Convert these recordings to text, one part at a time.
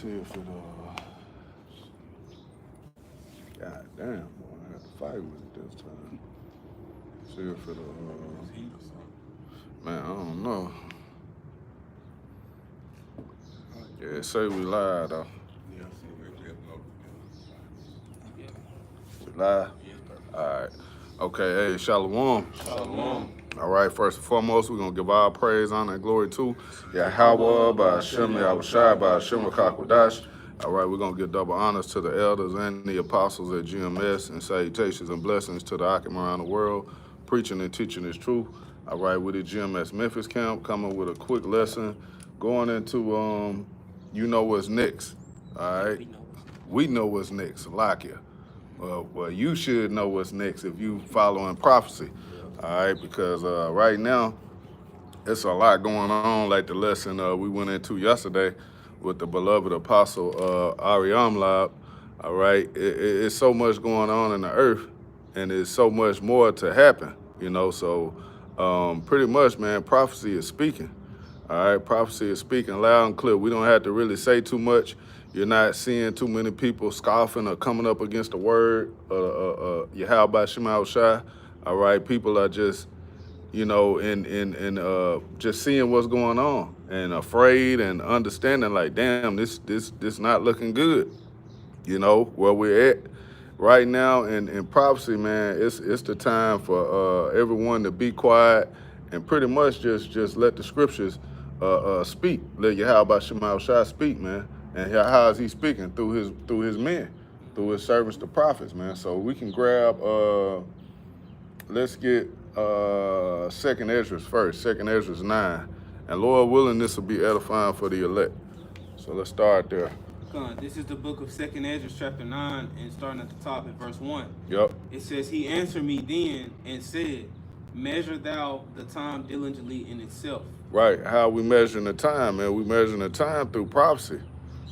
See if it God damn, boy, I had to fight with it this time. See if it man, I don't know. Yeah, it say we live though. We live? Alright. Okay, hey, Shalom. Shalom. All right, first and foremost, we're going to give all praise, honor, and glory to Yahweh, by Hashem, Yahushai, by Hashem, Rakakwadash. All right, we're going to give double honors to the elders and the apostles at GMS, and salutations and blessings to the Akim around the world, preaching and teaching this truth. All right, with the GMS Memphis camp, coming with a quick lesson, going into, you know what's next. All right, we know what's next, Lakia. Well, you should know what's next if you following prophecy. All right, because right now, it's a lot going on, like the lesson we went into yesterday with the beloved apostle Ariam Lab. All right, it's so much going on in the earth, and there's so much more to happen, you know, so pretty much, man, prophecy is speaking. All right, prophecy is speaking loud and clear. We don't have to really say too much. You're not seeing too many people scoffing or coming up against the word, Yahweh Shema Shai. All right, people are just, you know, just seeing what's going on and afraid and understanding like, damn, this not looking good. You know, where we're at right now in prophecy, man, it's the time for everyone to be quiet and pretty much just let the scriptures speak. Let Yahweh Shema Shai speak, man. And how is he speaking? Through his men, through his servants, the prophets, man. So we can grab let's get 2nd Ezra first, 2nd Ezra 9. And Lord willing, this will be edifying for the elect. So let's start there. This is the book of 2nd Ezra, chapter 9, and starting at the top at verse 1. Yep. It says, he answered me then and said, measure thou the time diligently in itself. Right, how we measuring the time, man? We measuring the time through prophecy.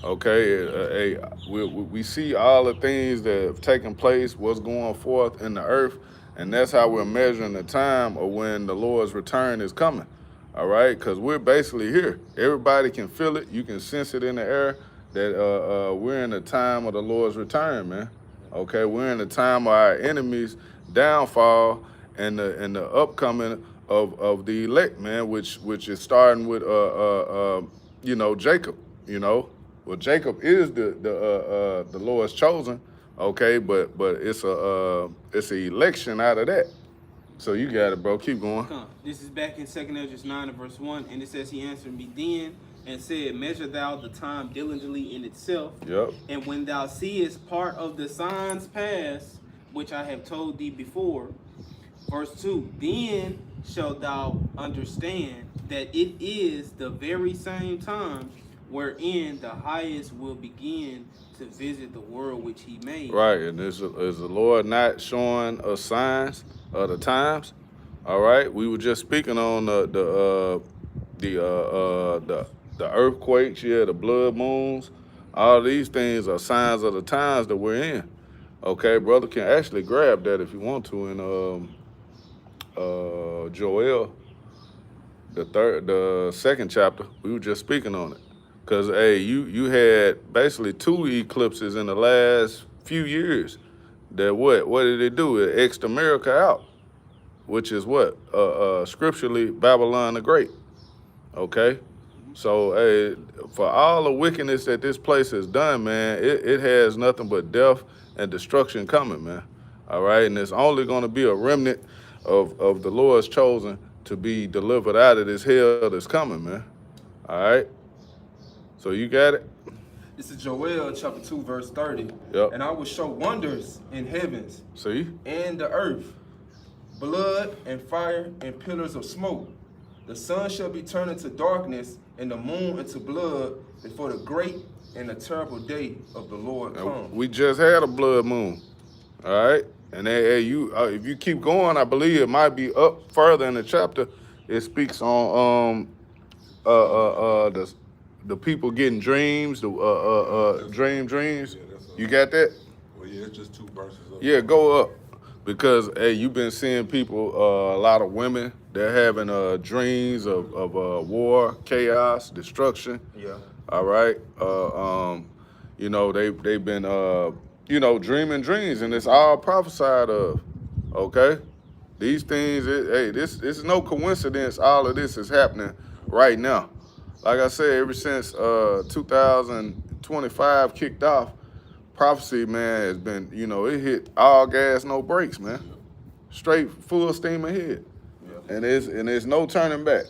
Okay, we see all the things that have taken place, what's going forth in the earth, and that's how we're measuring the time of when the Lord's return is coming. All right, because we're basically here. Everybody can feel it. You can sense it in the air that we're in the time of the Lord's return, man. Okay, we're in the time of our enemies' downfall and the upcoming of the elect, man, which is starting with you know, Jacob, you know. Well, Jacob is the Lord's chosen, okay, but it's an election out of that. So you got it, bro. Keep going. This is back in 2nd Ezra 9 and verse 1, and it says, he answered me then and said, measure thou the time diligently in itself. Yep. And when thou seest part of the signs pass, which I have told thee before, verse 2, then shalt thou understand that it is the very same time wherein the highest will begin to visit the world which he made. Right, and is the Lord not showing us signs of the times? All right, we were just speaking on the earthquakes, yeah, the blood moons. All these things are signs of the times that we're in. Okay, brother can actually grab that if you want to in Joel, the 2nd chapter. We were just speaking on it. Because, hey, you had basically 2 eclipses in the last few years. That what did it do? It X'd America out, which is what? Scripturally, Babylon the Great. Okay? So, hey, for all the wickedness that this place has done, man, it has nothing but death and destruction coming, man. All right? And it's only going to be a remnant of the Lord's chosen to be delivered out of this hell that's coming, man. All right? So you got it? This is Joel chapter 2, verse 30. Yep. And I will show wonders in heavens See? and the earth, blood and fire and pillars of smoke. The sun shall be turned into darkness and the moon into blood before the great and the terrible day of the Lord comes. We just had a blood moon. All right? And if you keep going, I believe it might be up further in the chapter. It speaks on the people getting dreams, the dreams. You got that? Well, yeah, it's just 2 verses up. Yeah, go up. because hey, you've been seeing people, a lot of women, they're having dreams of war, chaos, destruction. Yeah. All right. You know, they've been you know, dreaming dreams, and it's all prophesied of. Okay. These things, hey, this is no coincidence. All of this is happening right now. Like I said, ever since 2025 kicked off, prophecy, man, has been, you know, it hit all gas, no brakes, man. Straight full steam ahead. Yeah. And there's no turning back.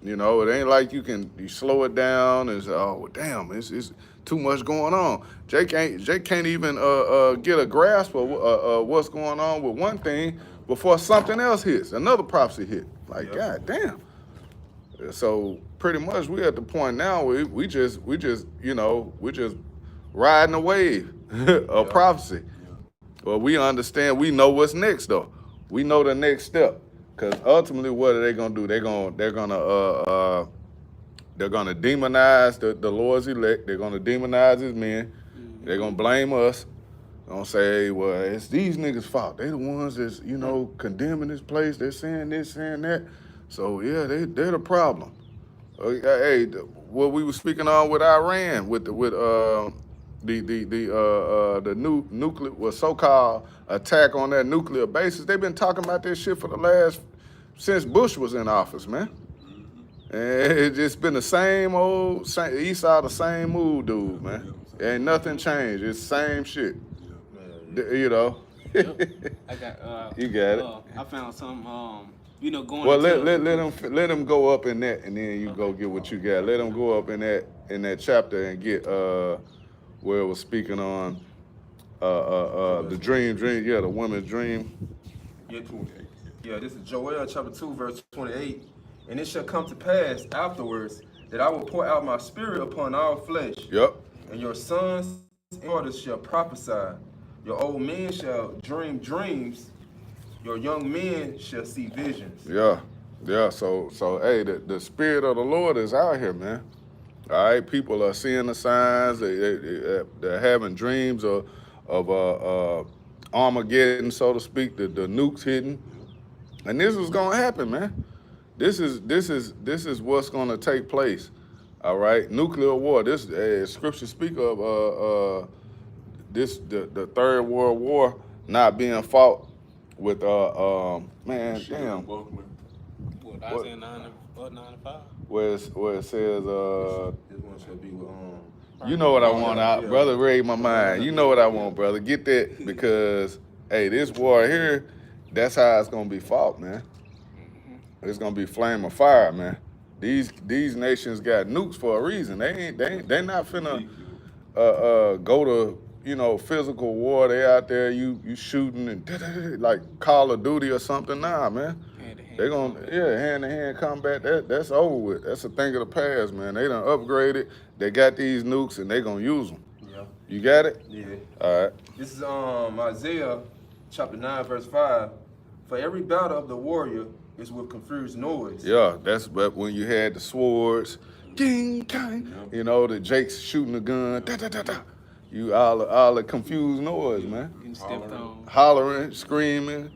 You know, it ain't like you slow it down and say, oh, well, damn, it's too much going on. Jake can't even get a grasp of what's going on with one thing before something else hits, another prophecy hit. Like, Yeah. God damn. So pretty much we at the point now where we just you know, we just riding a wave of prophecy. But we understand, we know what's next though. We know the next step. Cause ultimately what are they gonna do? They're gonna demonize the Lord's elect. They're gonna demonize his men. They're gonna blame us. They're gonna say, well, it's these niggas' fault. They the ones that's, you know, condemning this place. They're saying this, saying that. So yeah, they're the problem. Hey, what we were speaking on with Iran, with the new nuclear, well, so-called attack on that nuclear bases. They've been talking about this shit for the last, since Bush was in office, man. And it's just been the same old, Esau, the same mood, dude, man. Ain't nothing changed. It's same shit. You know. Yep. I got. You got it. I found some. You know, going. Well, into let them go up in that, and then you go get what you got. Let them go up in that chapter and get where it was speaking on the dream, yeah, the woman's dream. Yeah, this is Joel chapter 2, verse 28. And it shall come to pass afterwards that I will pour out my spirit upon all flesh. Yep. And your sons and daughters shall prophesy. Your old men shall dream dreams. Your young men shall see visions. Yeah. So hey, the spirit of the Lord is out here, man. All right, people are seeing the signs. They're having dreams of Armageddon, so to speak. The nukes hitting, and this is gonna happen, man. This is what's gonna take place. All right, nuclear war. This scripture speak of the Third World War not being fought with man, damn. What, Isaiah 9:5? Where it says This one shall be with you know what I want out, Yeah. brother. Read my mind. You know what I want, brother. Get that, because hey, this war here, that's how it's gonna be fought, man. It's gonna be flame of fire, man. These nations got nukes for a reason. They not finna go to, you know, physical war. They out there you shooting and like Call of Duty or something. Nah, man. They gonna hand-to-hand combat. That's over with. That's a thing of the past, man. They done upgraded. They got these nukes and they gonna use them. Yeah. You got it? Yeah. All right. This is Isaiah chapter 9, verse 5. For every battle of the warrior is with confused noise. Yeah, that's but when you had the swords, ding, ding, you know, the Jake's shooting the gun, da da da da. You all the confused noise, man. Getting stepped on. Hollering, screaming,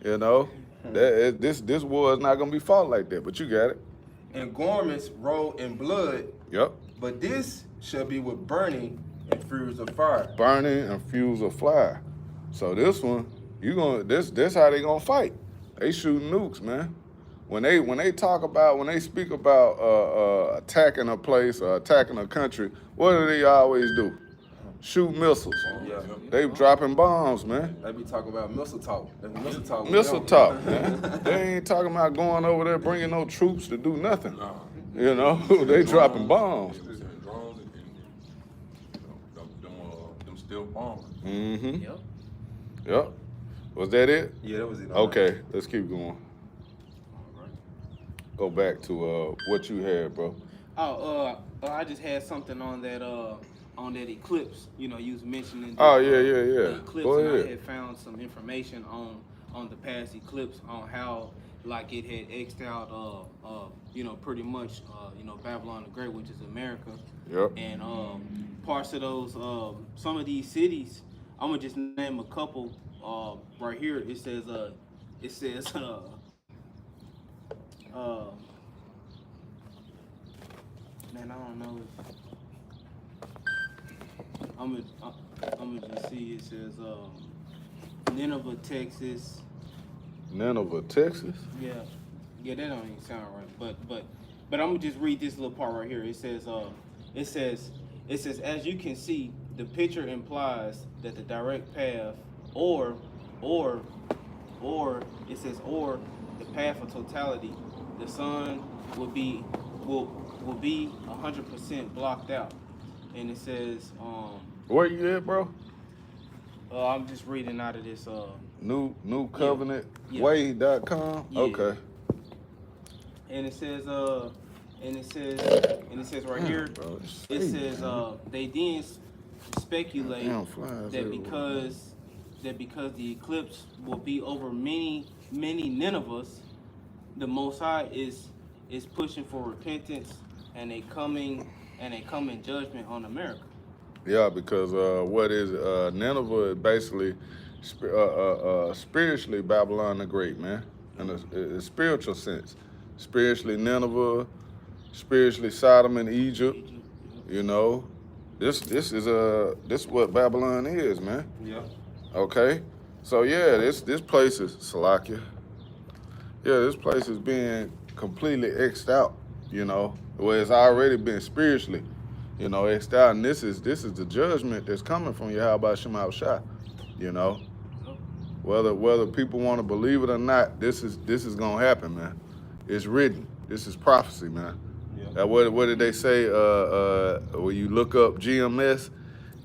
you know. This war is not gonna be fought like that, but you got it. And garments rolled in blood, Yep. but this shall be with burning and furies of fire. Burning and fuse of fire. So this one, this how they gonna fight. They shooting nukes, man. When they speak about attacking a place or attacking a country, what do they always do? Shoot missiles. Yeah. They dropping bombs, man. They be talking about missile talk. That's missile talk. with Missile them. talk, man. They ain't talking about going over there bringing no troops to do nothing. You know, they dropping bombs. Drones and them still bombers. Mm-hmm. Yep. Yep. Was that it? Yeah, that was it. Okay, let's keep going. Go back to what you had, bro. I just had something on that eclipse. You know, you was mentioning. Oh, yeah. The eclipse, Go and ahead. I had found some information on the past eclipse on how like it had X'd out you know, pretty much you know, Babylon the Great, which is America. Yep. And parts of those some of these cities, I'm gonna just name a couple right here it says uh, man, I don't know. I'm gonna just see. It says Nineveh, Texas. Nineveh, Texas. Yeah, that don't even sound right. But I'm gonna just read this little part right here. It says as you can see, the picture implies that the direct path, or it says the path of totality, the sun will be 100% blocked out, and it says Where you at, bro? I'm just reading out of this New Covenant Yeah. Way.com. Yeah. Okay. and it says right here. Bro, it's It safe, says man. they then speculate Damn flies that everywhere. because the eclipse will be over many Ninevehs, the Most High is pushing for repentance and a coming judgment on America. Yeah, because what is Nineveh is basically spiritually Babylon the Great, man, in a spiritual sense. Spiritually Nineveh, spiritually Sodom and Egypt. You know, this is what Babylon is, man. Yeah. Okay, so yeah, this place is Salakia. Yeah, this place is being completely X'd out. You know, where it's already been spiritually. You know, X'd out, and this is the judgment that's coming from Yahweh Shema Shai. You know, whether people want to believe it or not, this is gonna happen, man. It's written. This is prophecy, man. Yeah. What did they say? When you look up GMS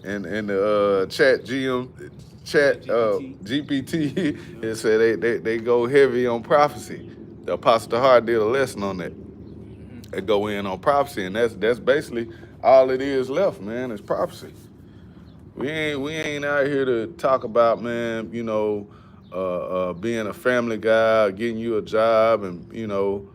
and the GPT, it said they go heavy on prophecy. The Apostle Tahar did a lesson on that. They go in on prophecy, and that's basically all it is left, man. Is prophecy. We ain't out here to talk about, man. You know, being a family guy, getting you a job, and you know,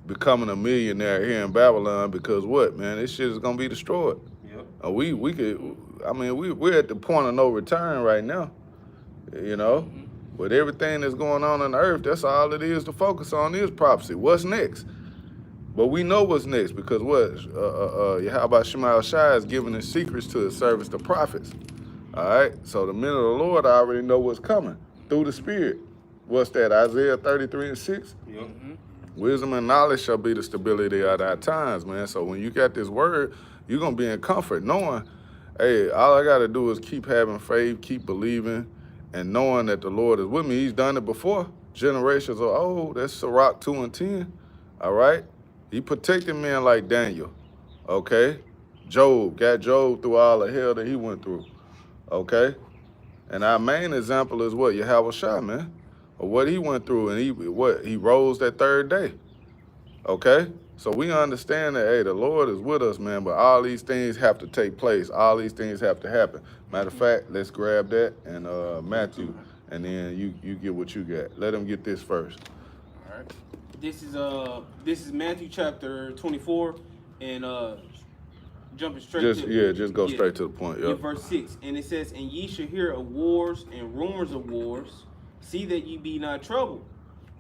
becoming a millionaire here in Babylon. Because what, man? This shit is gonna be destroyed. Yep. We're at the point of no return right now. You know, with everything that's going on the earth, that's all it is to focus on is prophecy. What's next? But we know what's next because what? Yahweh Shema Shai is giving his secrets to his servants, the prophets. All right? So the men of the Lord already know what's coming through the Spirit. What's that? Isaiah 33:6? Yep. Wisdom and knowledge shall be the stability of our times, man. So when you got this word, you're going to be in comfort knowing, hey, all I got to do is keep having faith, keep believing, and knowing that the Lord is with me. He's done it before. Generations are old. That's Sirach 2:10. All right? He protected men like Daniel. Okay? Job, got Job through all the hell that he went through. Okay? And our main example is what? Yahweh Shai, man. Or what he went through, and he rose that third day. Okay? So we understand that, hey, the Lord is with us, man, but all these things have to take place. All these things have to happen. Matter of fact, let's grab that and Matthew, and then you get what you got. Let him get this first. All right. This is Matthew chapter 24, and jumping straight Just go straight to the point. Yeah, Yep. verse 6. And it says, and ye shall hear of wars and rumors of wars. See that ye be not troubled.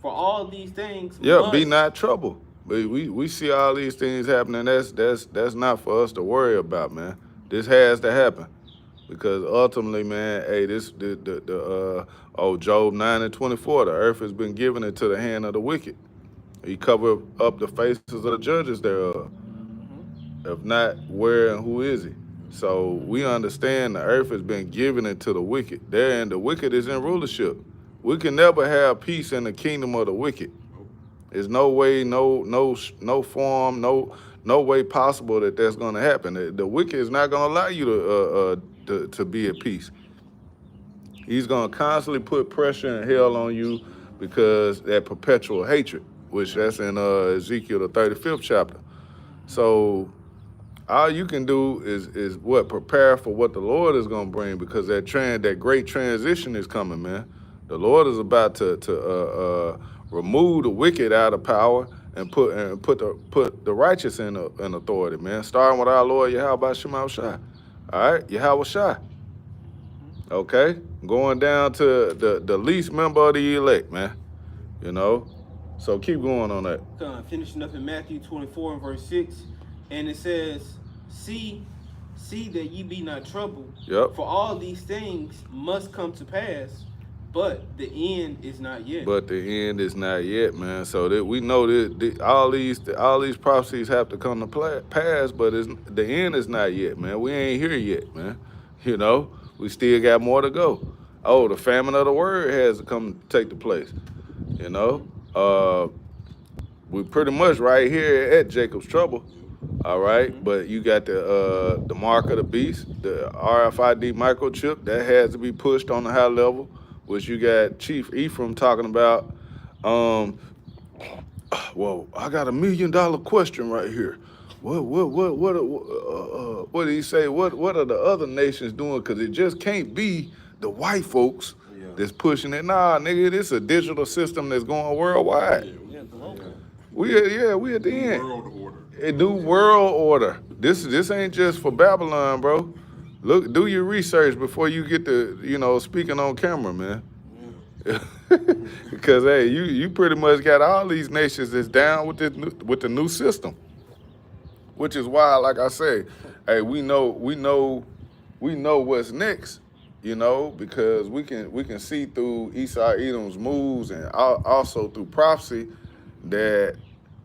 For all these things Be not troubled. But we see all these things happening. That's not for us to worry about, man. This has to happen. Because ultimately, man, hey, Job 9:24, the earth has been given into the hand of the wicked. He covered up the faces of the judges thereof. If not, where and who is he? So we understand the earth has been given into the wicked. There, and the wicked is in rulership. We can never have peace in the kingdom of the wicked. There's no way, no form, no way possible that that's going to happen. The wicked is not going to allow you to be at peace. He's going to constantly put pressure and hell on you because that perpetual hatred, which that's in Ezekiel the 35th chapter. So all you can do is what? Prepare for what the Lord is going to bring, because that great transition is coming, man. The Lord is about to remove the wicked out of power and put the righteous in authority, man. Starting with our Lord Yahweh Shema Shai. All right, Yahweh Shai. Okay? Going down to the least member of the elect, man. You know? So keep going on that. Finishing up in Matthew 24 and verse 6, and it says, see that ye be not troubled, Yep. for all these things must come to pass, but the end is not yet. But the end is not yet, man. So that we know that all these prophecies have to come to pass, but the end is not yet, man. We ain't here yet, man. You know, we still got more to go. Oh, the famine of the word has to come take the place. You know, we pretty much right here at Jacob's trouble. All right, but you got the mark of the beast, the RFID microchip that has to be pushed on the high level, which you got Chief Ephraim talking about. Well, I got $1 million question right here. What did he say? What are the other nations doing? Because it just can't be the white folks that's pushing it. Nah, nigga, this a digital system that's going worldwide. We at the end. World order. A new world order. This ain't just for Babylon, bro. Look, do your research before you get to, speaking on camera, man. Because hey, you pretty much got all these nations that's down with the new system. Which is why, like I say, hey, we know what's next, because we can see through Esau Edom's moves and also through prophecy that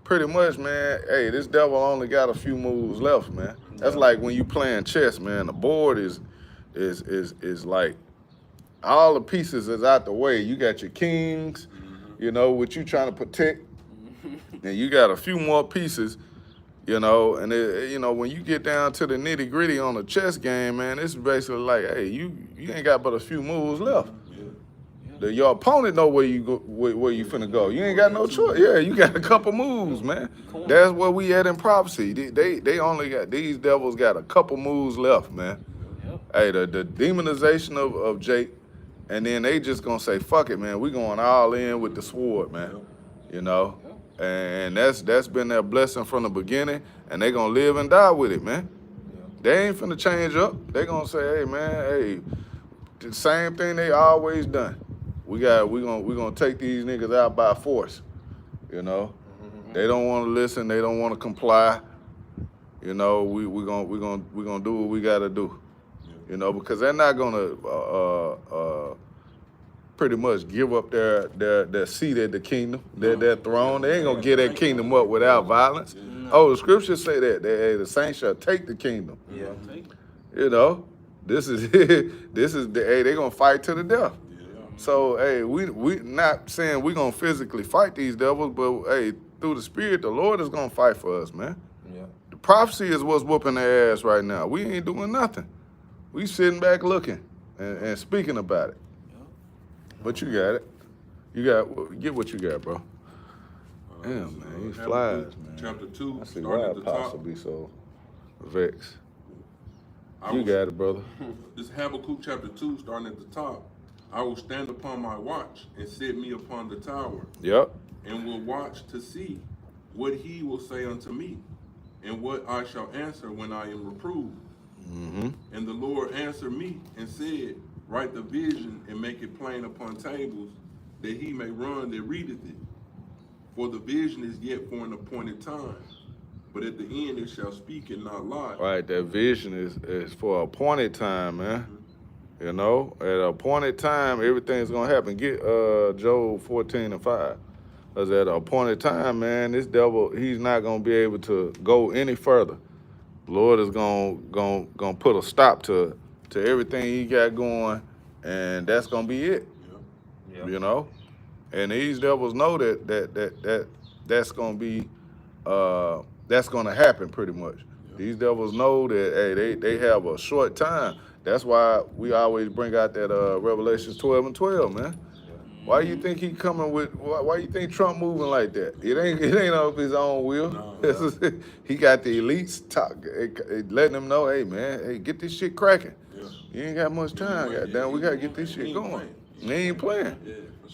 pretty much, man, hey, this devil only got a few moves left, man. That's like when you playing chess, man. The board is like all the pieces is out the way. You got your kings, what you trying to protect, and you got a few more pieces, and when you get down to the nitty gritty on a chess game, man, it's basically like, hey, you ain't got but a few moves left. Your opponent know where you go, where you finna go. You ain't got no choice. Yeah, you got a couple moves, man. That's where we at in prophecy. They only got, these devils got a couple moves left, man. Hey, the demonization of Jake, and then they just gonna say, fuck it, man. We going all in with the sword, man. And that's been their blessing from the beginning, and they gonna live and die with it, man. They ain't finna change up. They gonna say, hey, man, the same thing they always done. We gonna take these niggas out by force. They don't want to listen. They don't want to comply. We gonna do what we gotta do. Because they're not gonna pretty much give up their seat at the kingdom, their throne. They ain't gonna give that kingdom up without violence. Oh, the scriptures say that the saints shall take the kingdom. This is they gonna fight to the death. So, hey, we not saying we gonna physically fight these devils, but hey, through the Spirit, the Lord is gonna fight for us, man. The prophecy is what's whooping their ass right now. We ain't doing nothing. We sitting back looking and speaking about it. But you got it. Get what you got, bro. Damn, man, these flies, man. Chapter 2, I see starting why at the Apostle top. be so vexed. You got it, brother. This Habakkuk chapter 2, starting at the top. I will stand upon my watch and set me upon the tower, Yep. and will watch to see what he will say unto me, and what I shall answer when I am reproved. Mm-hmm. And the Lord answered me and said, write the vision and make it plain upon tables, that he may run that readeth it. For the vision is yet for an appointed time, but at the end it shall speak and not lie. Right, that vision is for an appointed time, man. At an appointed time, everything's gonna happen. Get Job 14:5. Because at an appointed time, man, this devil, he's not gonna be able to go any further. The Lord is gonna put a stop to everything he got going, and that's gonna be it. And these devils know that's gonna be that's gonna happen pretty much. These devils know that hey, they have a short time. That's why we always bring out that Revelations 12:12, man. Why you think he coming with? Why you think Trump moving like that? It ain't of his own will. No. He got the elites letting them know, hey man, hey, get this shit cracking. You ain't got much time, goddamn. We gotta get this shit going. He ain't playing.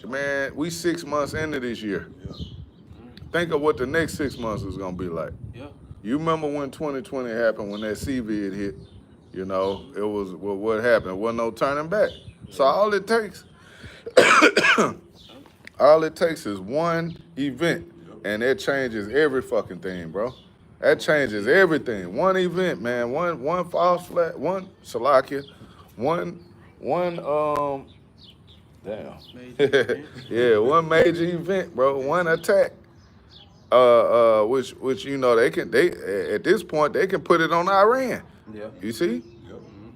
Man, we 6 months into this year. Think of what the next 6 months is gonna be like. You remember when 2020 happened, when that COVID hit? You know, it was what happened. There wasn't no turning back. So all it takes is one event, and that changes every fucking thing, bro. That changes everything. One event, man. One false flag, one Salakia, one damn. Major event. Yeah, one major event, bro. One attack. Which you know they at this point they can put it on Iran. Yeah. You see?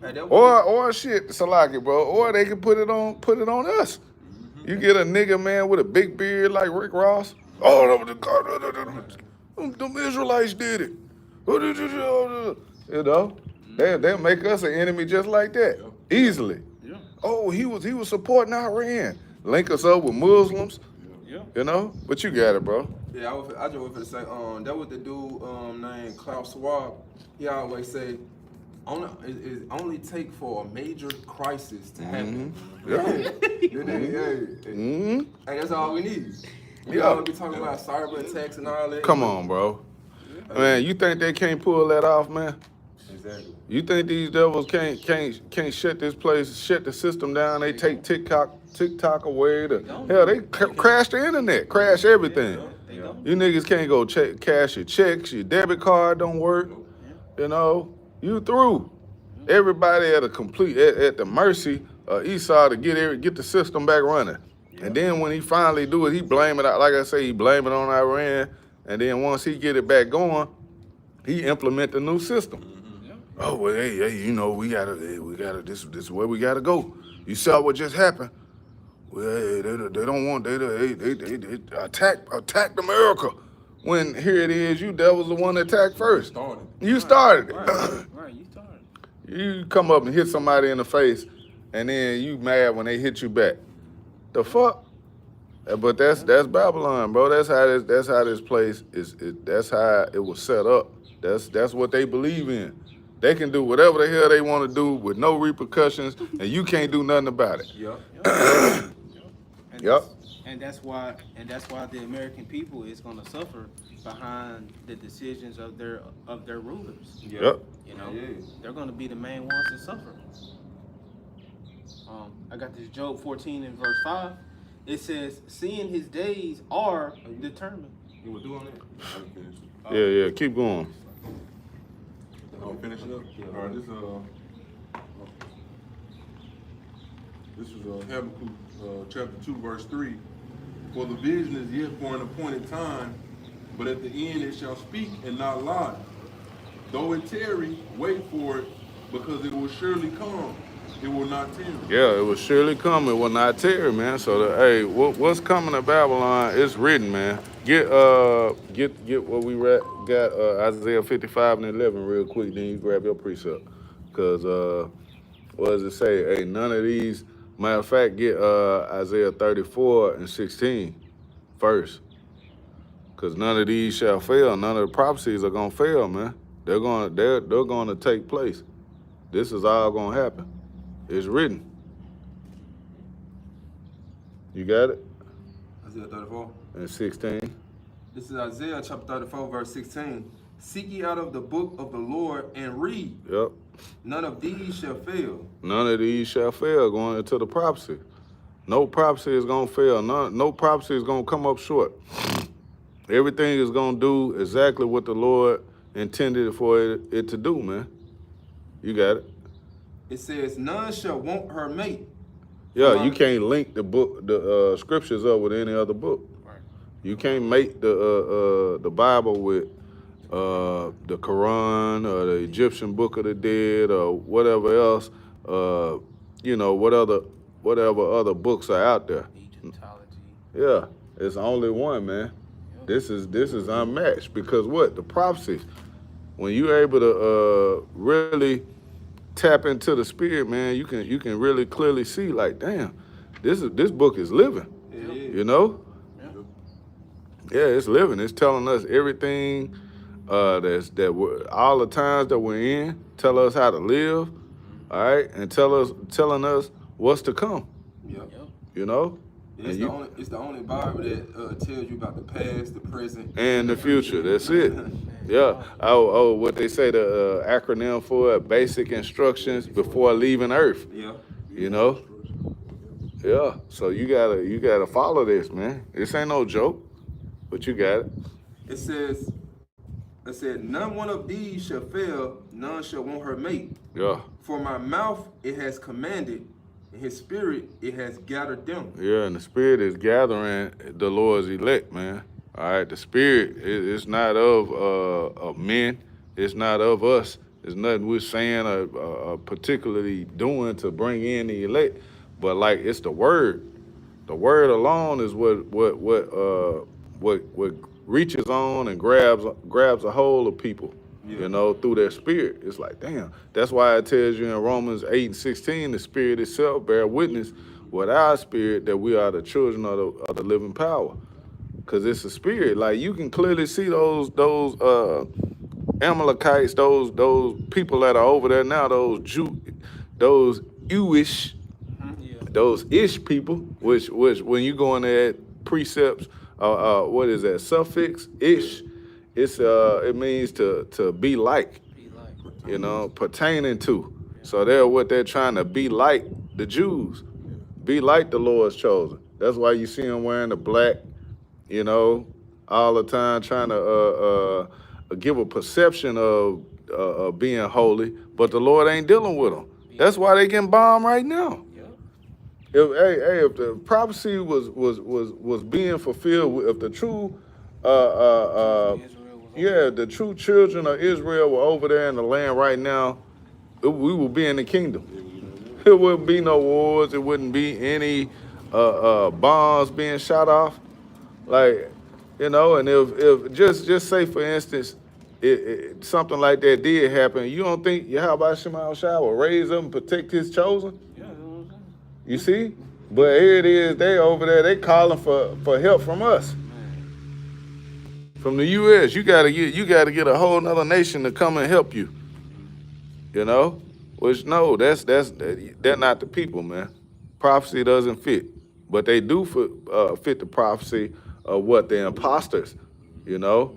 Hey, that Or shit, Salaki, bro. Or they can put it on us. You get a nigga, man, with a big beard like Rick Ross. Oh, them Israelites did it. You know, they'll make us an enemy just like that, easily. Yeah. Oh, he was supporting Iran. Link us up with Muslims. Yeah. You know, but you got it, bro. Yeah, I just was to say, that was the dude named Klaus Schwab. He always say, it only take for a major crisis to happen. Yeah. Hey, that's all we need. We Yeah. always be talking about cyber attacks and all that. Come on, bro. Man, you think they can't pull that off, man? Exactly. You think these devils can't shut this place, shut the system down? They take TikTok away. Hell, they crash the internet, crash everything. They don't. You niggas can't go cash your checks, your debit card don't work. You know, you through. Everybody at the mercy of Esau to get the system back running. And then when he finally do it, he blame it out. Like I say, he blame it on Iran. And then once he get it back going, he implement the new system. Oh well, hey, you know we gotta. This is where we gotta go. You saw what just happened. Well, hey, they don't want. They attacked America. When here it is, you devils the one that attacked first. You started it. Right, you started. You come up and hit somebody in the face, and then you mad when they hit you back. The fuck? But that's Babylon, bro. That's how this place is. That's how it was set up. That's what they believe in. They can do whatever the hell they want to do with no repercussions, and you can't do nothing about it. Yep. And Yep. that's why the American people is going to suffer behind the decisions of their rulers. Yep. You know, Yeah. they're going to be the main ones to suffer. I got this Job 14 and verse 5. It says, "Seeing his days are determined." You were doing it? Yeah. Keep going. I'll finish it up. All right, this is Habakkuk chapter 2, verse 3. For the vision is yet for an appointed time, but at the end it shall speak and not lie. Though it tarry, wait for it, because it will surely come. It will not tarry. Yeah, it will surely come. It will not tarry, man. So, hey, what's coming to Babylon? It's written, man. Get what we got Isaiah 55 and 11 real quick. Then you grab your precept, cause what does it say? Hey, none of these. Matter of fact, get Isaiah 34 and 16 first, cause none of these shall fail. None of the prophecies are gonna fail, man. They're gonna take place. This is all gonna happen. It's written. You got it? Isaiah 34. And 16. This is Isaiah chapter 34, verse 16. Seek ye out of the book of the Lord and read. Yep. None of these shall fail. None of these shall fail going into the prophecy. No prophecy is gonna fail. No prophecy is gonna come up short. Everything is gonna do exactly what the Lord intended for it to do, man. You got it. It says, none shall want her mate. Yeah, you can't link the scriptures up with any other book. Right. You can't make the Bible with the Quran or the Egyptian Book of the Dead or whatever else. Whatever other books are out there. Egyptology. Yeah, it's only one, man. This is unmatched because what? The prophecies. When you're able to really tap into the spirit, man, you can really clearly see, like, damn, this book is living. Yeah. You know? Yeah, it's living. It's telling us everything all the times that we're in, tell us how to live, all right, and telling us what's to come. Yep. You know? It's the only Bible that tells you about the past, the present, And the future. That's it. Yeah. Oh, what they say the acronym for it, basic instructions before leaving Earth. Yeah. You know. Yeah. So you gotta follow this, man. This ain't no joke, but you got it. It says, none one of these shall fail, none shall want her mate. Yeah. For my mouth it has commanded, and his spirit it has gathered them. Yeah, and the Spirit is gathering the Lord's elect, man. All right, the Spirit is not of men. It's not of us. It's nothing we're saying or particularly doing to bring in the elect, but like it's the Word. The Word alone is what reaches on and grabs a hold of people. You know, through their spirit. It's like, damn. That's why it tells you in Romans 8:16, the Spirit itself bear witness with our spirit that we are the children of the living power. Because it's a spirit. Like you can clearly see those Amalekites, those people that are over there now, those Jewish, those ish people, which when you go in there at precepts, what is that suffix ish? It means to be like, you know, pertaining to. So they're trying to be like the Jews, be like the Lord's chosen. That's why you see them wearing the black, you know, all the time, trying to give a perception of being holy, but the Lord ain't dealing with them. That's why they getting bombed right now. If the prophecy was being fulfilled, if the true the true children of Israel were over there in the land right now, we will be in the kingdom. There wouldn't be no wars. There wouldn't be any bombs being shot off. Like, you know, and if just say for instance, something like that did happen, you don't think Yahweh Shema Shai will raise up and protect his chosen? You see? But here it is, they over there, they calling for help from us. From the US, you gotta get a whole nother nation to come and help you. You know? Which no, they're not the people, man. Prophecy doesn't fit. But they do fit the prophecy of what the imposters, you know?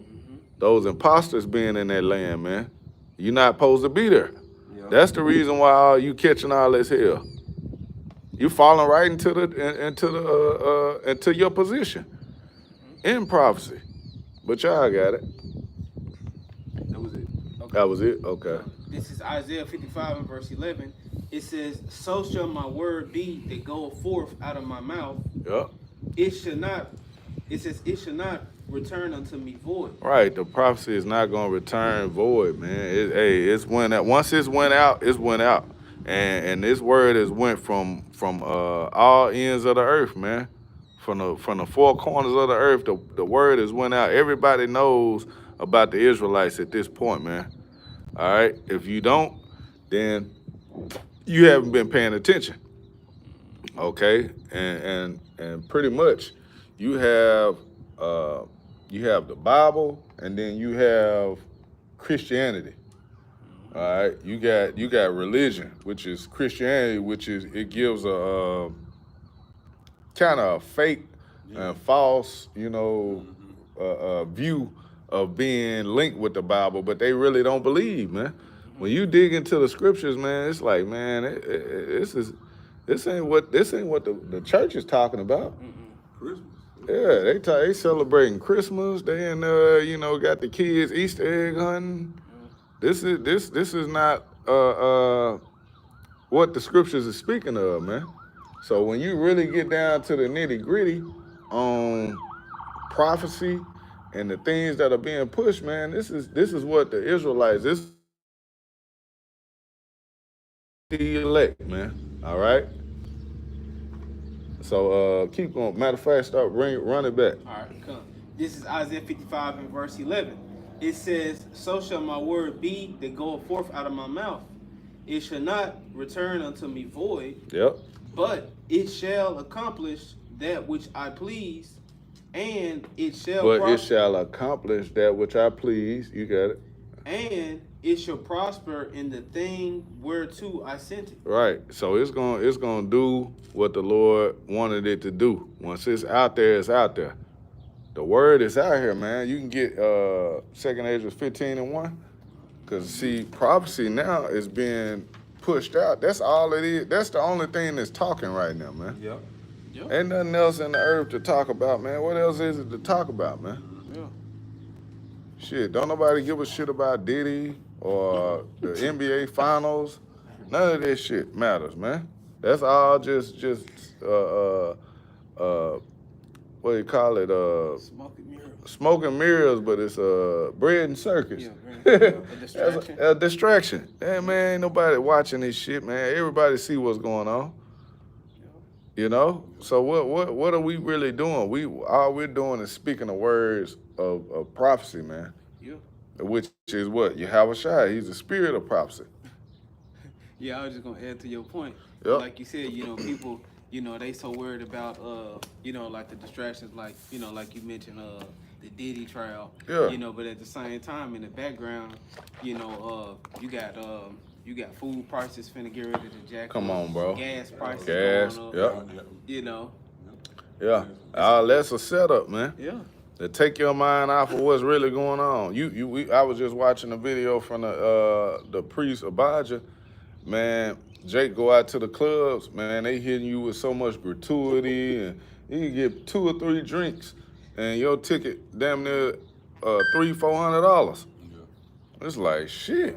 Those imposters being in that land, man. You're not supposed to be there. Yeah. That's the reason why you catching all this hell. You falling right into your position in prophecy. But y'all got it. That was it. Okay. That was it? Okay. This is Isaiah 55 and verse 11. It says, so shall my word be that goeth forth out of my mouth. Yep. It shall not return unto me void. Right. The prophecy is not going to return void, man. It's went out. Once it's went out, it's went out. And this word has went from all ends of the earth, man. From the four corners of the earth, the word has went out. Everybody knows about the Israelites at this point, man. All right. If you don't, then you haven't been paying attention. Okay. And pretty much you have the Bible, and then you have Christianity. All right. You got religion, which is Christianity, which is it gives a kind of fake and false, you know, view of being linked with the Bible, but they really don't believe, man. When you dig into the scriptures, man, it's like, man, this ain't what the church is talking about. Christmas. Yeah, they celebrating Christmas. They you know, got the kids Easter egg hunting. This is not what the scriptures is speaking of, man. So when you really get down to the nitty gritty on prophecy and the things that are being pushed, man, this is what the Israelites, this is the elect, man. All right. So keep going. Matter of fact, run it back. All right, come. This is Isaiah 55 and verse 11. It says, so shall my word be that goeth forth out of my mouth. It shall not return unto me void, Yep. but it shall accomplish that which I please, and it shall But it shall accomplish that which I please. You got it. and it shall prosper in the thing whereto I sent it. Right. So it's gonna do what the Lord wanted it to do. Once it's out there, it's out there. The word is out here, man. You can get 2nd Ezra 15:1. Because, see, prophecy now is being pushed out. That's all it is. That's the only thing that's talking right now, man. Yep. Yep. Ain't nothing else in the earth to talk about, man. What else is it to talk about, man? Yeah. Shit, don't nobody give a shit about Diddy or the NBA Finals. None of this shit matters, man. That's all just what do you call it? Smoke and mirrors. Smoke and mirrors, but it's bread and circus. Yeah, bread and circus. A That's distraction. a distraction. Hey, man, ain't nobody watching this shit, man. Everybody see what's going on. You know? So what are we really doing? All we're doing is speaking the words of prophecy, man. Yeah. Which is what? Yahweh Shai. He's the spirit of prophecy. Yeah, I was just gonna add to your point. Yep. Like you said, people, they so worried about, like the distractions, like, like you mentioned, the Diddy trial. Yeah. But at the same time, in the background, you got food prices finna get ready to jack Come up. on, bro. Gas prices Gas, going yep. up. Yeah. All that's a setup, man. Yeah. To take your mind off of what's really going on. I was just watching a video from the priest Abijah. Man, Jake go out to the clubs, man, they hitting you with so much gratuity, and you can get 2 or 3 drinks, and your ticket damn near $300-400. It's like shit.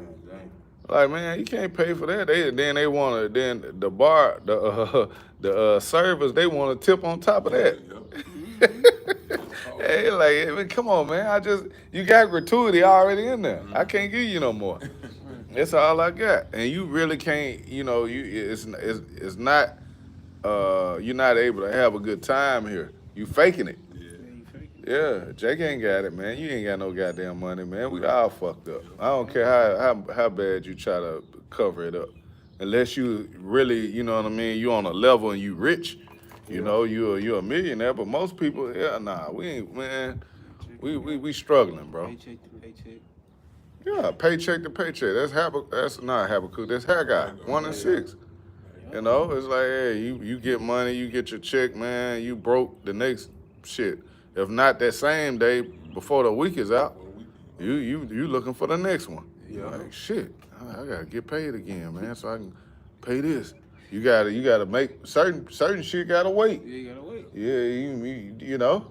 Like, man, you can't pay for that. Then the bar, the servers, they want to tip on top of that. Hey, like, I mean, come on, man. You got gratuity already in there. I can't give you no more. That's all I got. And you really can't, it's not, you're not able to have a good time here. You faking it. Yeah, Jake ain't got it, man. You ain't got no goddamn money, man. We all fucked up. I don't care how bad you try to cover it up. Unless you really, you know what I mean, you on a level and you rich, you're a millionaire. But most people, we ain't, man. We struggling, bro. Paycheck to paycheck. Yeah, paycheck to paycheck. That's not Habakkuk. That's Haggai, 1:6. It's like, hey, you get money, you get your check, man. You broke the next shit. If not that same day before the week is out, you looking for the next one. Yeah. Like, shit, I gotta get paid again, man, so I can pay this. You gotta make certain shit gotta wait. Yeah, you gotta wait. Yeah, you know.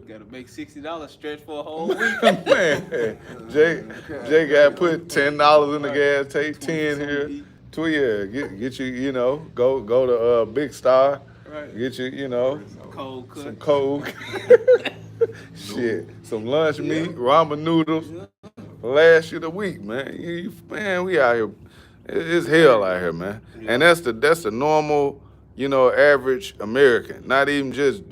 Gotta make $60 stretch for a whole week. Man, Jay got put $10 in the gas tank, 10 here. Get you, go to Big Star. Right. Get you, Cold cut. some Coke. Shit, some lunch meat, ramen noodles. Last of the week, man. Man, we out here. It's hell out here, man. And that's the normal, average American. Not even just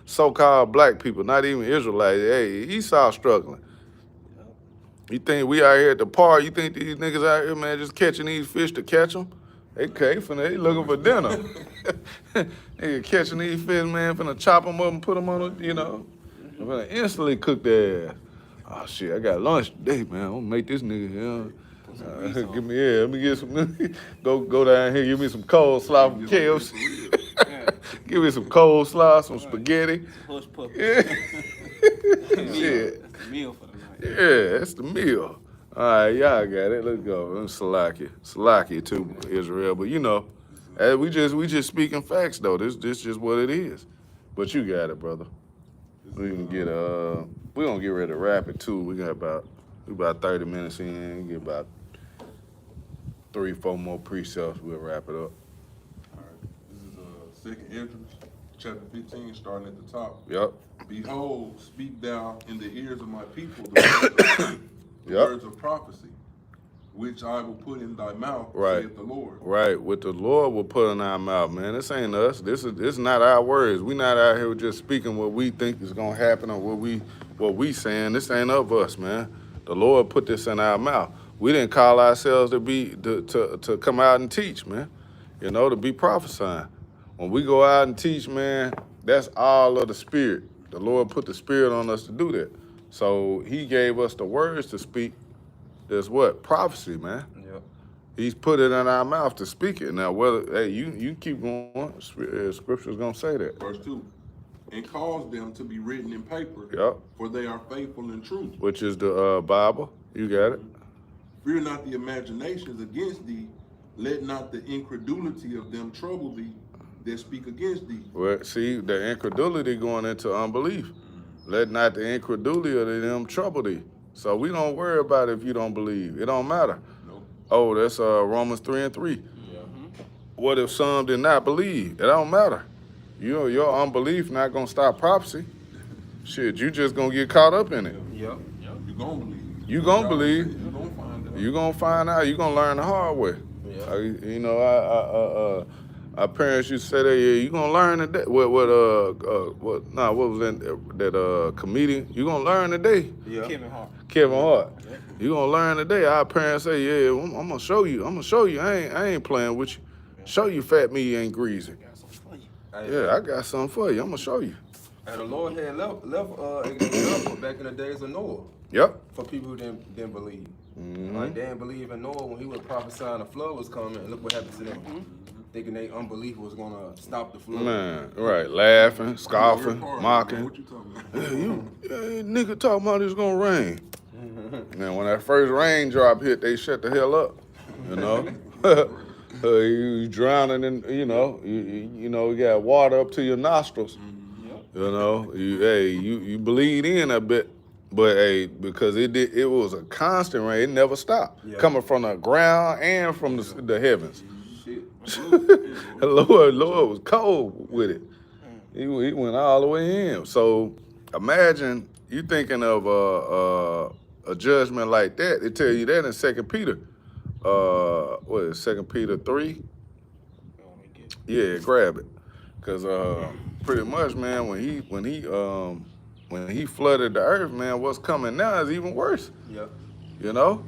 so-called black people. Not even Israelites. Hey, Esau struggling. You think we out here at the park? You think these niggas out here, man, just catching these fish to catch them? They looking for dinner. They catching these fish, man, finna chop them up and put them on, finna instantly cook their ass. Oh shit, I got lunch today, man. I'm gonna make this nigga, let me get some, go down here, give me some coleslaw from KFC. Give me some coleslaw, some spaghetti. Hush puppy. Yeah. Shit. That's the meal for the night. Yeah, that's the meal. All right, y'all got it. Let's go. I'm Salakia too, Israel. But we just speaking facts though. This just what it is. But you got it, brother. We can get we're gonna get ready to wrap it too. We about 30 minutes in. Get about 3-4 more precepts. We'll wrap it up. All right. This is 2nd Ezra, chapter 15, starting at the top. Yep. Behold, speak thou in the ears of my people the words of prophecy, which I will put in thy mouth, Right. saith the Lord. Right, what the Lord will put in our mouth, man. This ain't us. This not our words. We not out here just speaking what we think is gonna happen or what we saying. This ain't of us, man. The Lord put this in our mouth. We didn't call ourselves to come out and teach, man. To be prophesying. When we go out and teach, man, that's all of the Spirit. The Lord put the Spirit on us to do that. So He gave us the words to speak. There's what? Prophecy, man. Yep. He's put it in our mouth to speak it. Now, you keep going. Scripture's gonna say that. Verse 2. and cause them to be written in paper. Yep. For they are faithful and true. Which is the Bible. You got it. Fear not the imaginations against thee. Let not the incredulity of them trouble thee that speak against thee. Well, see, the incredulity going into unbelief. Let not the incredulity of them trouble thee. So we don't worry about it if you don't believe. It don't matter. No. Oh, that's Romans 3:3. What if some did not believe? It don't matter. Your unbelief not gonna stop prophecy. Shit, you just gonna get caught up in it. Yep. You gonna believe. You gonna believe. You gonna find out. You gonna find out. You gonna learn the hard way. Yeah. You know, our parents used to say that. Yeah, you gonna learn today. What was that comedian? You gonna learn today. Yeah. Kevin Hart. You gonna learn today. Our parents say, yeah, I'm gonna show you. I'm gonna show you. I ain't playing with you. Show you fat meat ain't greasy. Yeah, I got something for you. I'm gonna show you. And the Lord had left an example back in the days of Noah Yep. for people who didn't believe. Like they didn't believe in Noah when he was prophesying the flood was coming, and look what happened to them. Thinking they unbelief was gonna stop the flood. Man, right. Laughing, scoffing, What mocking. you talking about? Nigga talking about it's gonna rain. And when that first raindrop hit, they shut the hell up. You know? You drowning in, you know, you got water up to your nostrils. You know, you bleed in a bit, but hey, because it was a constant rain, it never stopped. Yeah. Coming from the ground and from the heavens. Shit. Lord was cold with it. He went all the way in. So imagine you thinking of a judgment like that. They tell you that in 2 Peter. What is 2 Peter 3? Yeah, grab it. Cause pretty much, man, when he flooded the earth, man, what's coming now is even worse. Yep. You know?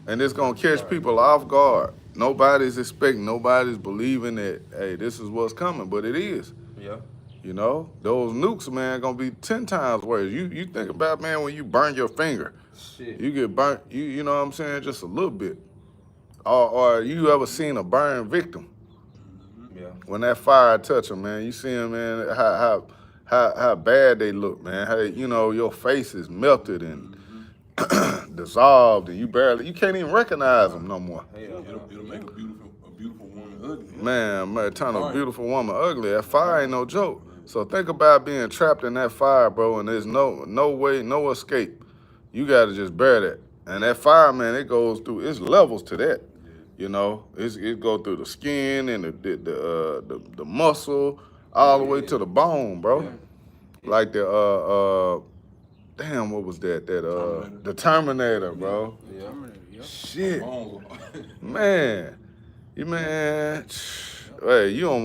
And it's gonna catch people off guard. Nobody's expecting, nobody's believing that, hey, this is what's coming, but it is. Yeah. You know, those nukes, man, gonna be 10 times worse. You think about, man, when you burn your finger, Shit. you get burnt, you know what I'm saying, just a little bit. Or you ever seen a burned victim? Yeah. When that fire touch them, man, you see them, man, how bad they look, man. How, you know, your face is melted and dissolved, and you can't even recognize them no more. Hell, It'll make a beautiful woman ugly. Man, turn a beautiful woman ugly. That fire ain't no joke. So think about being trapped in that fire, bro, and there's no way, no escape. You gotta just bear that. And that fire, man, it goes through, it's levels to that. You know, it go through the skin and the muscle, all the way to the bone, bro. Like the damn, what was that? The Terminator, bro. Yeah. Shit, Oh, man, hey, you don't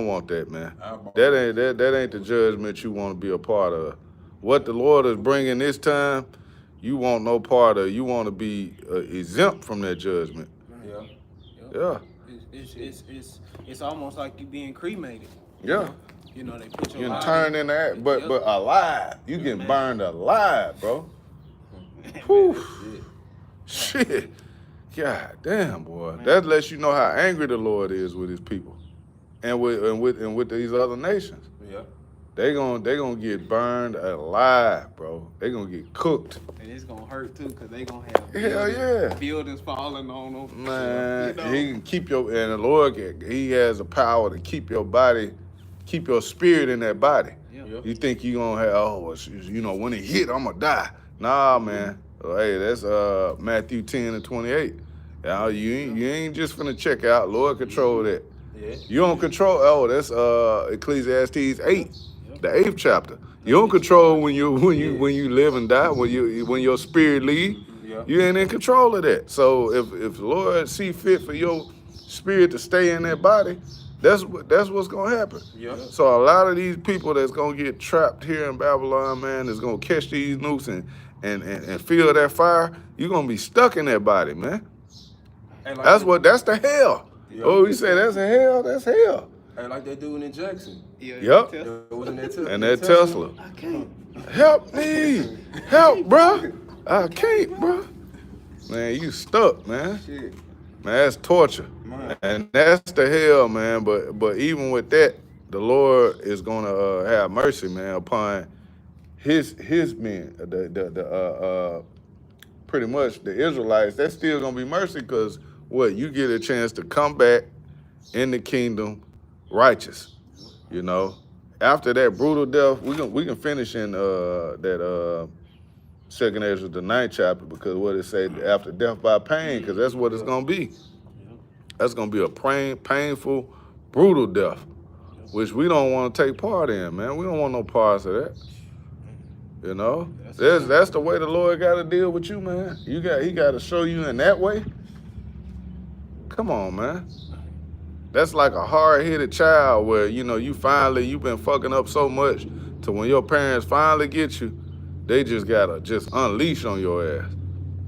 want that, man. That ain't the judgment you want to be a part of. What the Lord is bringing this time, you want no part of. You want to be exempt from that judgment. Yeah. Yeah, It's almost like you being cremated. yeah. You know, they put your You body- turn in that, but alive. You getting burned alive, bro. Whew. Shit. God damn, boy. That lets you know how angry the Lord is with his people. And with these other nations. Yeah. They gonna get burned alive, bro. They gonna get cooked. And it's gonna hurt too, cause they gonna have Hell yeah. buildings falling on them. Man, You know? he can keep and the Lord, he has the power to keep your body, keep your spirit in that body. Yeah. You think you gonna have, you know, when it hit, I'm gonna die. Nah, man. Hey, that's Matthew 10:28. You ain't just finna check out. Lord control that. Yeah. You don't control. That's Ecclesiastes 8, the 8th chapter. You don't control when you live and die. When your spirit leave, Yeah. you ain't in control of that. So if the Lord see fit for your spirit to stay in that body, that's what's gonna happen. Yeah. So a lot of these people that's gonna get trapped here in Babylon, man, is gonna catch these nukes and feel that fire. You're gonna be stuck in that body, man. And like That's the hell. Yeah. Oh, you say that's a hell? That's hell. And like they do in Jackson. Yeah. Yep. It was in that Tesla. And that Tesla. I can't. Help me. Help, bro. I can't, bro. Man, you stuck, man. Shit. Man, that's torture. Man. And that's the hell, man. But even with that, the Lord is gonna have mercy, man, upon his men, pretty much the Israelites. That's still gonna be mercy, because what, you get a chance to come back in the kingdom righteous, you know. After that brutal death, we can finish in that Second Ezra, the 9th chapter, because what it say, after death by pain, because that's what it's gonna be. That's gonna be a painful, brutal death, which we don't want to take part in, man. We don't want no parts of that. You know, that's the way the Lord got to deal with you, man. He got to show you in that way. Come on, man. That's like a hard-headed child where, you know, you've been fucking up so much to when your parents finally get you, they just gotta just unleash on your ass.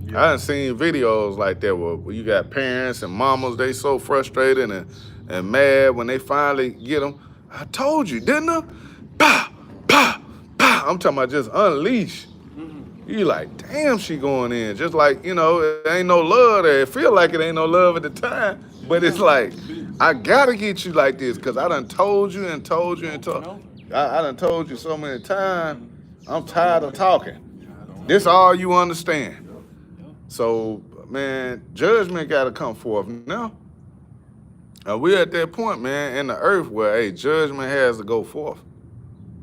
Yeah. I done seen videos like that where you got parents and mamas, they so frustrated and mad when they finally get them. I told you, didn't I? Pow, pow, pow. I'm talking about just unleash. You like, damn, she going in. Just like, you know, there ain't no love there. It feel like it ain't no love at the time, but it's like, I gotta get you like this, because I done told you and told you and told. I done told you so many times, I'm tired of talking. This all you understand. So, man, judgment gotta come forth now. We're at that point, man, in the earth where, hey, judgment has to go forth.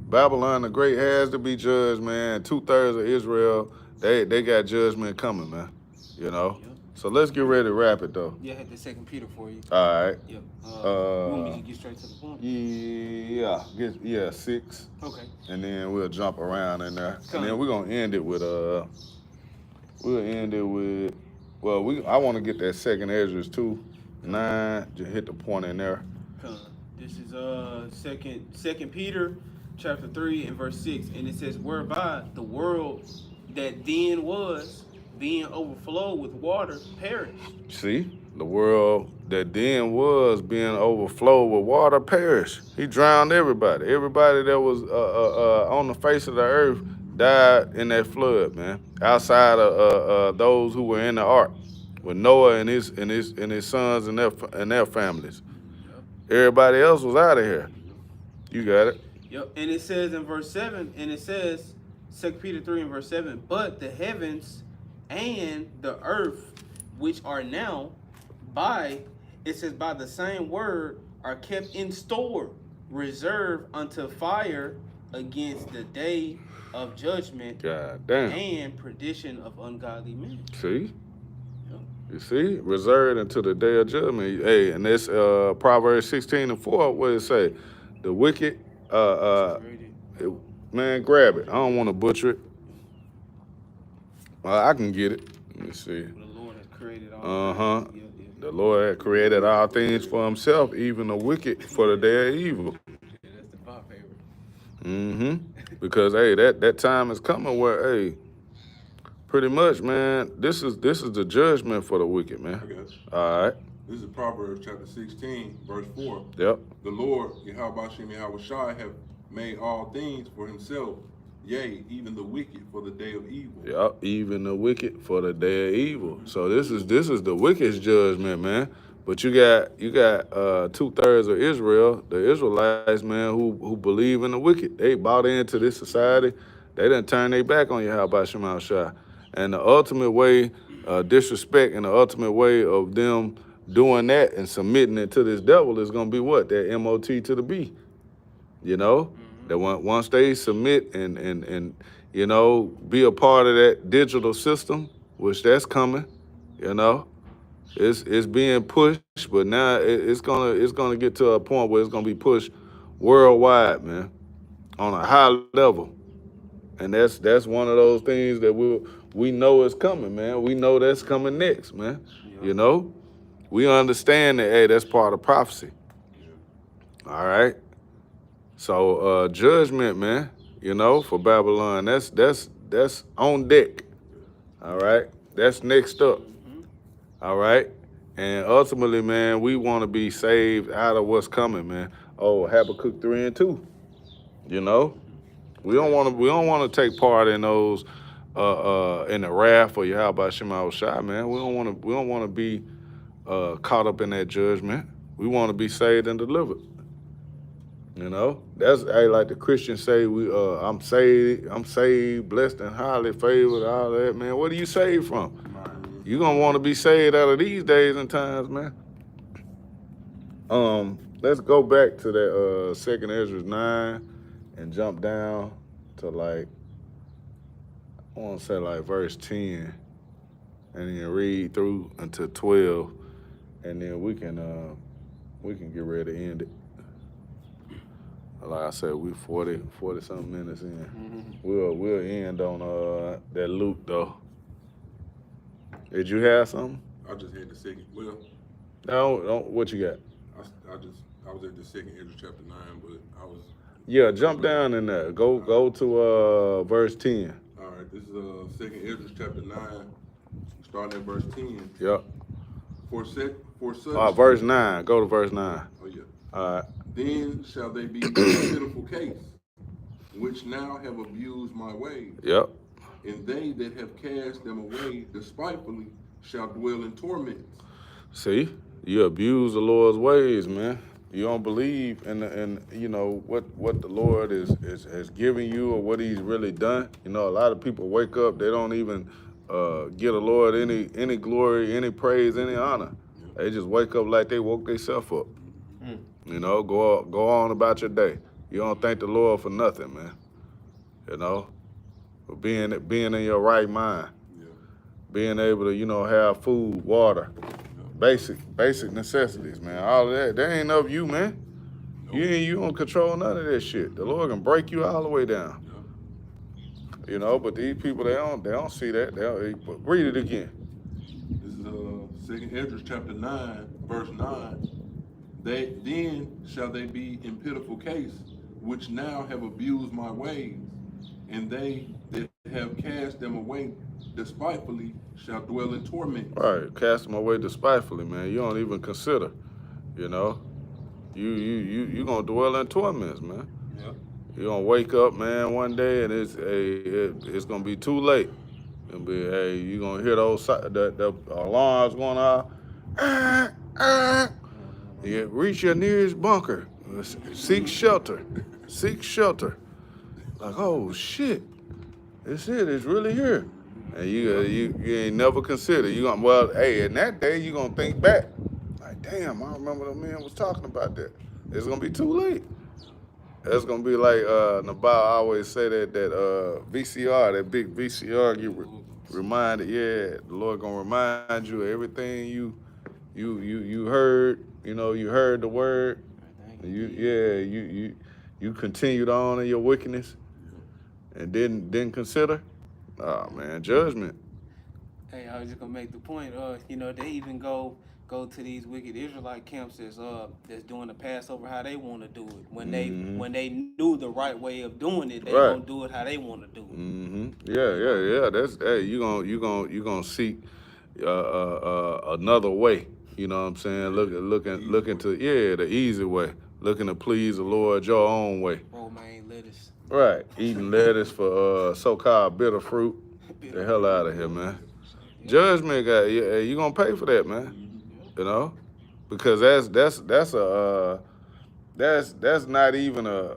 Babylon the Great has to be judged, man. 2/3 of Israel, they got judgment coming, man. You know? Yep. So let's get ready to wrap it, though. Yeah, I had the 2 Peter for you. All right. Yep. You want me to get straight to the point? Yeah, 6. Okay. And then we'll jump around in there. Come. And then we're going to end it with, I want to get that 2nd Ezra 2:9, just hit the point in there. Come. This is Second Peter chapter 3 and verse 6, and it says, whereby the world that then was, being overflowed with water, perished. See, the world that then was being overflowed with water perished. He drowned everybody. Everybody that was on the face of the earth died in that flood, man. Outside of those who were in the ark, with Noah and his sons and their families. Yep. Everybody else was out of here. You got it. Yep, and it says in verse 7, and it says, 2 Peter 3 and verse 7, but the heavens and the earth, which are now by the same word, are kept in store, reserved unto fire against the day of judgment. God damn. And perdition of ungodly men. See? Yep. You see? Reserved until the day of judgment. Hey, and this Proverbs 16 and 4, what it say? The wicked, man, grab it. I don't want to butcher it. I can get it. Let me see. The Lord has created all things. The Lord had created all things for himself, even the wicked for the day of evil. Yeah, that's the Bob favorite. Because, hey, that time is coming where, hey, pretty much, man, this is the judgment for the wicked, man. I guess. All right. This is Proverbs chapter 16, verse 4. Yep. The Lord, Yahweh Shai, have made all things for himself, yea, even the wicked for the day of evil. Yep, even the wicked for the day of evil. So this is the wicked's judgment, man. But you got 2/3 of Israel, the Israelites, man, who believe in the wicked. They bought into this society. They didn't turn their back on Yahweh Shai. And the ultimate way, disrespect, and the ultimate way of them doing that and submitting it to this devil is gonna be what? That MOT to the B. You know? That once they submit and you know, be a part of that digital system, which that's coming, you know, it's being pushed, but now it's gonna get to a point where it's gonna be pushed worldwide, man, on a high level, and that's one of those things that we know is coming, man. We know that's coming next, man. You know, we understand that, hey, that's part of prophecy. All right. So judgment, man, you know, for Babylon, that's on deck. All right. That's next up. All right. And ultimately, man, we want to be saved out of what's coming, man. Oh, Habakkuk 3 and 2. You know? We don't want to take part in those in the wrath of Yahweh Shai, man. We don't want to be caught up in that judgment. We want to be saved and delivered. You know, that's like the Christians say. I'm saved, blessed and highly favored. All that, man. What are you saved from? You gonna want to be saved out of these days and times, man. Let's go back to that 2nd Ezra 9 and jump down to like I want to say like verse 10, and then read through until 12, and then we can get ready to end it. Like I said, we 40 something minutes in. We'll end on that Luke though. Did you have something? I just had the second. Well, No, what you got? I was at the 2nd Ezra chapter 9, but I was. Yeah, jump down in there. Go to verse 10. All right, this is 2nd Ezra chapter 9, starting at verse 10. Yep. For such. Verse 9. Go to verse 9. Oh yeah. All right. Then shall they be in a pitiful case, which now have abused my ways. Yep. And they that have cast them away despitefully shall dwell in torments. See, you abuse the Lord's ways, man. You don't believe in you know what the Lord is giving you or what He's really done. You know, a lot of people wake up, they don't even give the Lord any glory, any praise, any honor. They just wake up like they woke themselves up. You know, go on about your day. You don't thank the Lord for nothing, man. You know, for being in your right mind, being able to have food, water. Basic necessities, man. All of that ain't of you, man. You don't control none of that shit. The Lord can break you all the way down. You know, but these people they don't see that. But read it again. This is 2nd Ezra chapter 9, verse 9. Then shall they be in pitiful case, which now have abused my ways, and they that have cast them away despitefully shall dwell in torment. Right, cast them away despitefully, man. You don't even consider, you know. You gonna dwell in torments, man. Yeah. You gonna wake up, man, one day and it's gonna be too late. It'll be, hey, you gonna hear the alarms going off. You reach your nearest bunker. Seek shelter. Seek shelter. Like, oh shit, it's it. It's really here. And you ain't never consider. In that day you gonna think back. Like, damn, I remember the man was talking about that. It's gonna be too late. It's gonna be like Nabal always say that VCR, that big VCR, get reminded. Yeah, the Lord gonna remind you of everything you heard. You know, you heard the word. You continued on in your wickedness and didn't consider. Oh man, judgment. Hey, I was just gonna make the point. They even go to these wicked Israelite camps that's doing the Passover how they want to do it. When they knew the right way of doing it, they gonna do it how they want to do it. Mm-hmm. Yeah. That's you gonna seek another way. You know what I'm saying? Looking to the easy way. Looking to please the Lord your own way. Romaine lettuce. Right, eating lettuce for so-called bitter fruit. Get the hell out of here, man. Judgment, guy, you gonna pay for that, man. You know, because that's not even a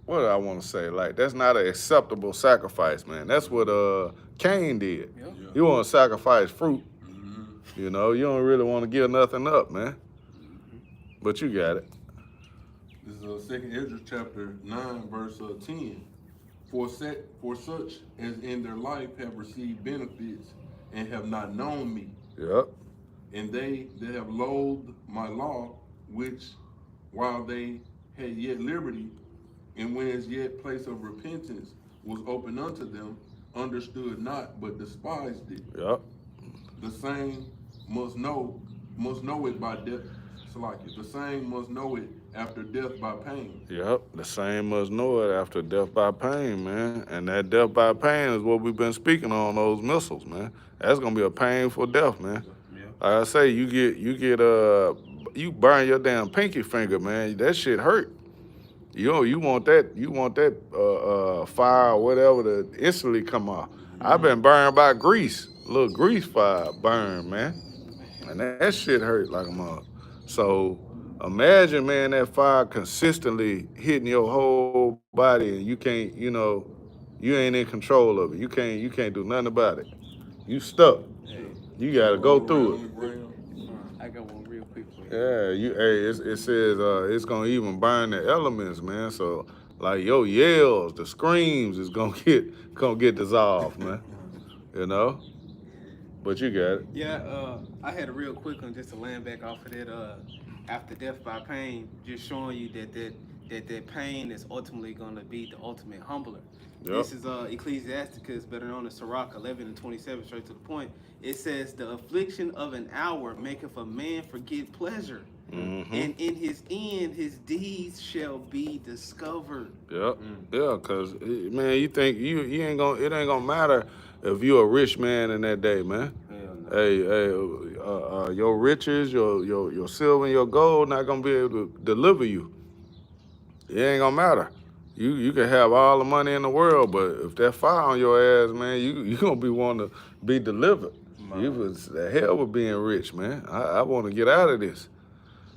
what do I want to say? Like, that's not an acceptable sacrifice, man. That's what Cain did. Yeah. You want to sacrifice fruit. You know, you don't really want to give nothing up, man. But you got it. This is 2nd Ezra chapter 9, verse 10. For such as in their life have received benefits and have not known me. Yep. And they that have loathed my law, which while they had yet liberty, and when as yet place of repentance was open unto them, understood not, but despised it. Yep. The same must know it by death. The same must know it after death by pain. Yep, the same must know it after death by pain, man. And that death by pain is what we've been speaking on those missiles, man. That's gonna be a painful death, man. Yeah. Like I say, you burn your damn pinky finger, man. That shit hurt. You want that fire or whatever to instantly come off. I've been burned by grease, little grease fire burn, man. And that shit hurt like a mother. So Imagine, man, that fire consistently hitting your whole body, and you can't, you ain't in control of it. You can't do nothing about it. You stuck. Hey, You gotta go Roll through around on the it. ground. I got one real quick for you. Yeah, it says it's gonna even burn the elements, man. So like your yells, the screams is gonna get dissolved, man. You know? But you got it. Yeah, I had a real quick one just to land back off of that. After death by pain, just showing you that pain is ultimately going to be the ultimate humbler. Yep. This is Ecclesiasticus, better known as Sirach 11:27, straight to the point. It says, "The affliction of an hour maketh a man forget pleasure, Mm-hmm. and in his end his deeds shall be discovered." Yep. Yeah, cause man, you think you ain't gonna it ain't gonna matter if you a rich man in that day, man. Hell no. Hey, your riches, your silver and your gold not gonna be able to deliver you. It ain't gonna matter. You can have all the money in the world, but if that fire on your ass, man, you gonna be wanting to be delivered. You was the hell with being rich, man. I want to get out of this.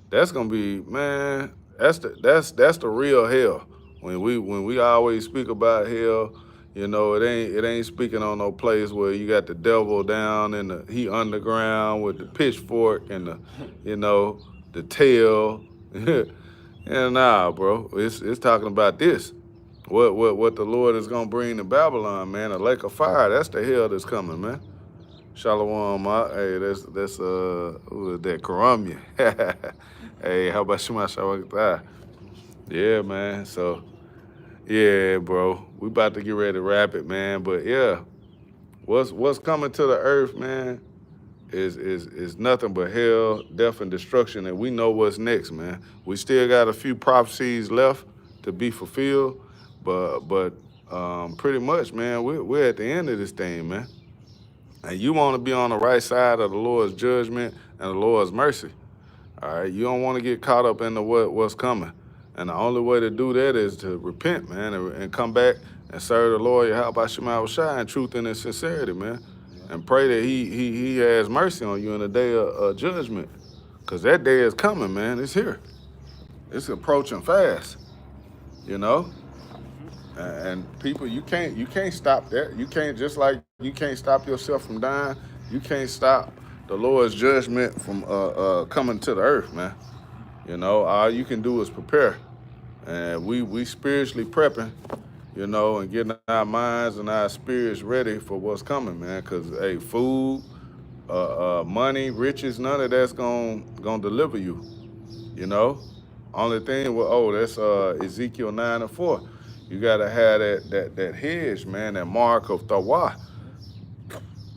That's gonna be, man. That's the real hell. When we always speak about hell, it ain't speaking on no place where you got the devil down and he underground with the pitchfork and the tail. And nah, bro, it's talking about this. What the Lord is gonna bring to Babylon, man? A lake of fire. That's the hell that's coming, man. Shalom, hey, that's who is that? Karamya. Hey, how about Shema Shabbat? Yeah, man. So, yeah, bro, we about to get ready to wrap it, man. But yeah, what's coming to the earth, man, is nothing but hell, death, and destruction, and we know what's next, man. We still got a few prophecies left to be fulfilled, but pretty much, man, we're at the end of this thing, man. And you want to be on the right side of the Lord's judgment and the Lord's mercy. All right, you don't want to get caught up in what's coming. And the only way to do that is to repent, man, and come back and serve the Lord, Yahweh Shema Shai, in truth and in sincerity, man. And pray that he has mercy on you in the day of judgment. Because that day is coming, man. It's here. It's approaching fast, you know? And people, you can't stop that. You can't, just like you can't stop yourself from dying, you can't stop the Lord's judgment from coming to the earth, man. You know, all you can do is prepare. And we spiritually prepping, and getting our minds and our spirits ready for what's coming, man. Because, hey, food, money, riches, none of that's gonna deliver you, you know? Only thing, that's Ezekiel 9:4. You gotta have that hedge, man, that mark of Tawah.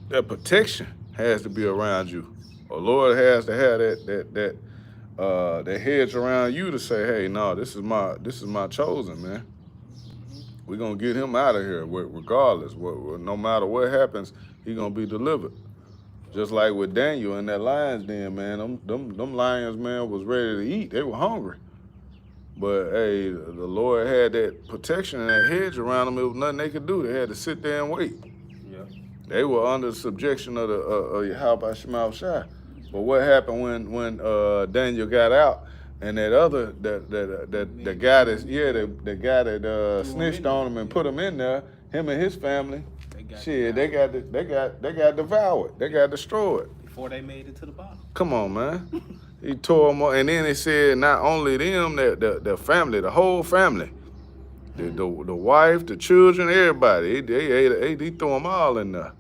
That protection has to be around you. The Lord has to have that hedge around you to say, hey, no, this is my chosen, man. We're gonna get him out of here, regardless. No matter what happens, he gonna be delivered. Just like with Daniel in that lion's den, man. Them lions, man, was ready to eat. They were hungry. But hey, the Lord had that protection and that hedge around them. It was nothing they could do. They had to sit there and wait. Yeah. They were under the subjection of the Yahweh Shema Shai. But what happened when Daniel got out and that other the guy that snitched on him and put him in there, him and his family, they got devoured. They got destroyed. Before they made it to the bottom. Come on, man. He tore them up, and then it said not only them, the family, the whole family, the wife, the children, everybody. He threw them all in there,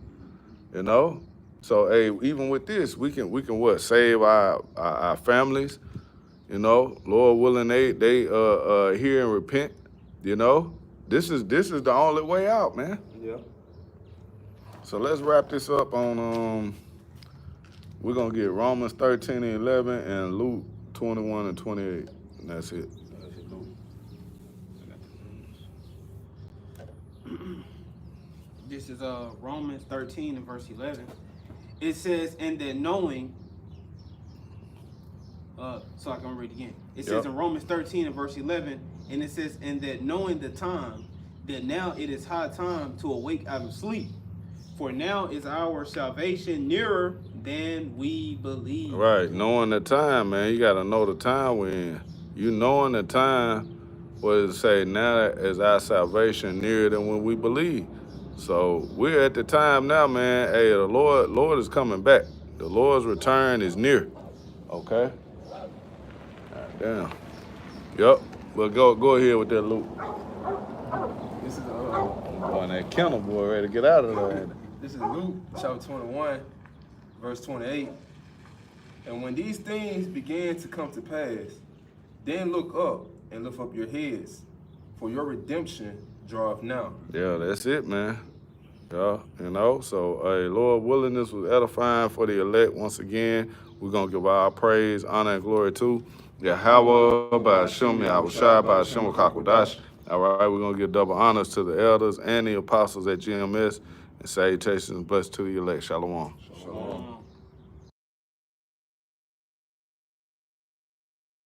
you know. So hey, even with this, we can what, save our families, you know. Lord willing, they hear and repent, you know. This is the only way out, man. Yeah. So let's wrap this up on we're gonna get Romans 13 and 11 and Luke 21 and 28, and that's it. This is Romans 13 and verse 11. It says, "And that knowing," so I can read it again. It says in Romans 13 and verse 11, and it says, "And that knowing the time, that now it is high time to awake out of sleep. For now is our salvation nearer then we believe. Right, knowing the time, man. You gotta know the time we're in. You knowing the time, what does it say? Now is our salvation nearer than when we believe. So we're at the time now, man. Hey, the Lord is coming back. The Lord's return is near. Okay. God damn. Yup. Well, go ahead with that, Luke. This is Boy, that kennel boy ready to get out of there. This is Luke chapter 21, verse 28. And when these things began to come to pass, then look up and lift up your heads, for your redemption draweth now. Yeah, that's it, man. Yeah, you know, so, hey, Lord willing, this was edifying for the elect. Once again, we're going to give our praise, honor, and glory to Yahweh, by Hashem, Yahushua, by Hashem, Kakwadash. All right, we're going to give double honors to the elders and the apostles at GMS, and salutations and blessed to the elect. Shalom. Shalom.